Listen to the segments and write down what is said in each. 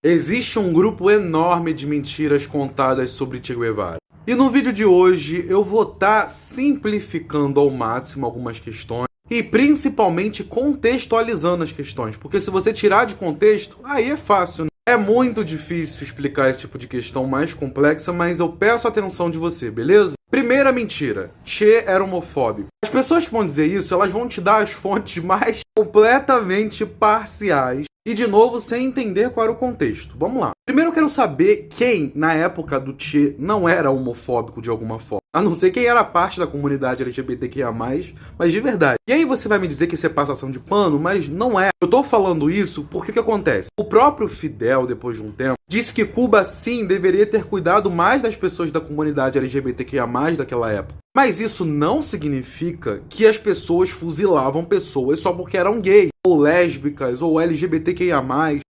Existe um grupo enorme de mentiras contadas sobre Che Guevara. E no vídeo de hoje eu vou estar simplificando ao máximo algumas questões e principalmente contextualizando as questões, porque se você tirar de contexto, aí é fácil, né? É muito difícil explicar esse tipo de questão mais complexa, mas eu peço a atenção de você, beleza? Primeira mentira, Che era homofóbico. As pessoas que vão dizer isso, elas vão te dar as fontes mais completamente parciais e, de novo, sem entender qual era o contexto. Vamos lá. Primeiro eu quero saber quem, na época do Che, não era homofóbico de alguma forma. A não ser quem era parte da comunidade LGBTQIA+, mas de verdade. E aí você vai me dizer que isso é passação de pano, mas não é. Eu tô falando isso porque o que acontece? O próprio Fidel, depois de um tempo, disse que Cuba, sim, deveria ter cuidado mais das pessoas da comunidade LGBTQIA+, daquela época. Mas isso não significa que as pessoas fuzilavam pessoas só porque eram gays, ou lésbicas, ou LGBTQIA+.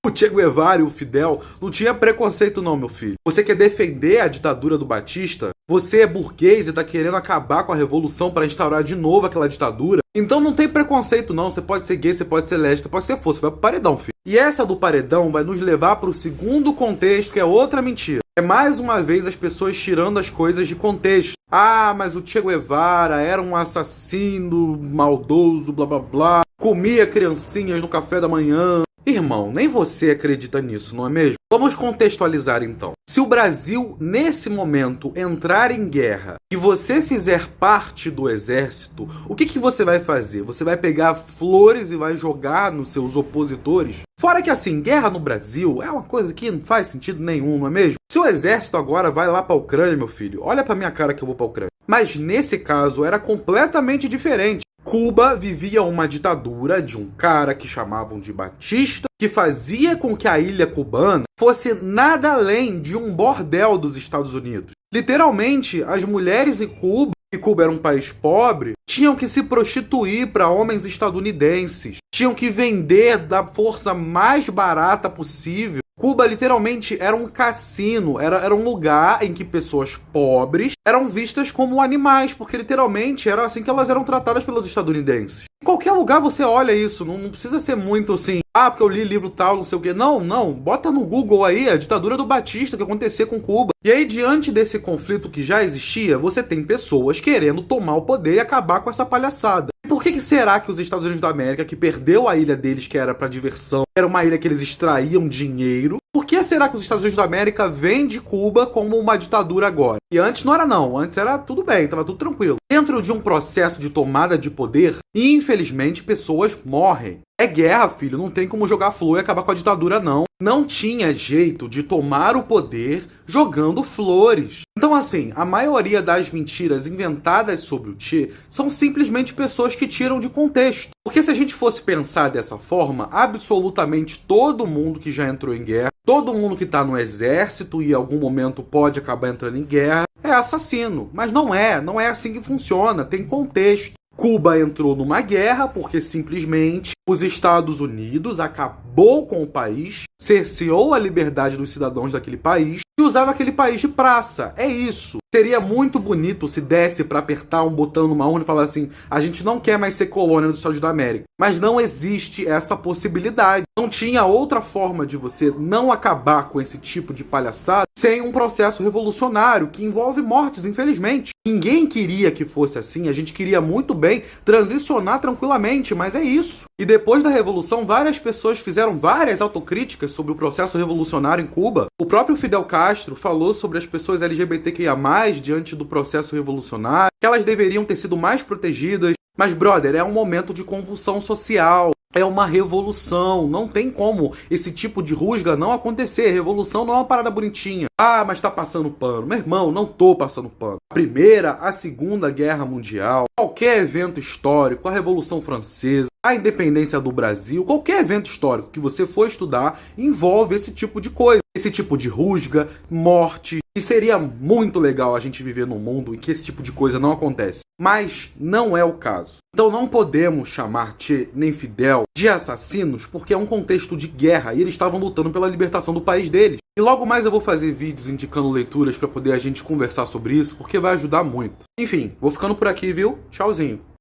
O Che Guevara e o Fidel não tinha preconceito não, meu filho. Você quer defender a ditadura do Batista? Você é burguês e tá querendo acabar com a revolução para instaurar de novo aquela ditadura? Então não tem preconceito não, você pode ser gay, você pode ser lésbica, você pode ser você vai pro paredão, filho. E essa do paredão vai nos levar para o segundo contexto, que é outra mentira. É mais uma vez as pessoas tirando as coisas de contexto. Ah, mas o Che Guevara era um assassino maldoso, blá blá blá, comia criancinhas no café da manhã. Irmão, nem você acredita nisso, não é mesmo? Vamos contextualizar então. Se o Brasil, nesse momento, entrar em guerra e você fizer parte do exército, o que você vai fazer? Você vai pegar flores e vai jogar nos seus opositores? Fora que assim, guerra no Brasil é uma coisa que não faz sentido nenhum, não é mesmo? Se o exército agora vai lá pra Ucrânia, meu filho, olha pra minha cara que eu vou pra Ucrânia. Mas nesse caso era completamente diferente. Cuba vivia uma ditadura de um cara que chamavam de Batista, que fazia com que a ilha cubana fosse nada além de um bordel dos Estados Unidos. Literalmente, as mulheres em Cuba, e Cuba era um país pobre, tinham que se prostituir para homens estadunidenses, tinham que vender da força mais barata possível. Cuba literalmente era um cassino, era um lugar em que pessoas pobres eram vistas como animais, porque literalmente era assim que elas eram tratadas pelos estadunidenses. Em qualquer lugar você olha isso, não precisa ser muito assim, porque eu li livro tal, não sei o quê. Não, bota no Google aí a ditadura do Batista que acontecia com Cuba. E aí, diante desse conflito que já existia, você tem pessoas querendo tomar o poder e acabar com essa palhaçada. E por que será que os Estados Unidos da América, que perdeu a ilha deles, que era para diversão, era uma ilha que eles extraíam dinheiro, por que será que os Estados Unidos da América vêm de Cuba como uma ditadura agora? E antes não era não, antes era tudo bem, tava tudo tranquilo. Dentro de um processo de tomada de poder, infelizmente pessoas morrem. É guerra, filho, não tem como jogar flor e acabar com a ditadura, não. Não tinha jeito de tomar o poder jogando flores. Então, assim, a maioria das mentiras inventadas sobre o Che são simplesmente pessoas que tiram de contexto. Porque se a gente fosse pensar dessa forma, absolutamente todo mundo que já entrou em guerra, todo mundo que está no exército e em algum momento pode acabar entrando em guerra, é assassino. Mas não é assim que funciona, tem contexto. Cuba entrou numa guerra porque simplesmente os Estados Unidos acabou com o país, cerceou a liberdade dos cidadãos daquele país e usava aquele país de praça. É isso. Seria muito bonito se desse para apertar um botão numa urna e falar assim, a gente não quer mais ser colônia dos Estados Unidos da América. Mas não existe essa possibilidade. Não tinha outra forma de você não acabar com esse tipo de palhaçada sem um processo revolucionário que envolve mortes, infelizmente. Ninguém queria que fosse assim, a gente queria muito bem transicionar tranquilamente, mas é isso. E depois da Revolução, várias pessoas fizeram várias autocríticas sobre o processo revolucionário em Cuba. O próprio Fidel Castro falou sobre as pessoas LGBTQIA+, diante do processo revolucionário, que elas deveriam ter sido mais protegidas. Mas, brother, é um momento de convulsão social. É uma revolução, não tem como esse tipo de rusga não acontecer. Revolução não é uma parada bonitinha. Mas tá passando pano. Meu irmão, não tô passando pano. A Primeira, a Segunda Guerra Mundial, qualquer evento histórico, a Revolução Francesa, a independência do Brasil, qualquer evento histórico que você for estudar envolve esse tipo de coisa. Esse tipo de rusga, morte. E seria muito legal a gente viver num mundo em que esse tipo de coisa não acontece. Mas não é o caso. Então não podemos chamar Che nem Fidel de assassinos porque é um contexto de guerra e eles estavam lutando pela libertação do país deles. E logo mais eu vou fazer vídeos indicando leituras para poder a gente conversar sobre isso, porque vai ajudar muito. Enfim, vou ficando por aqui, viu? Tchauzinho.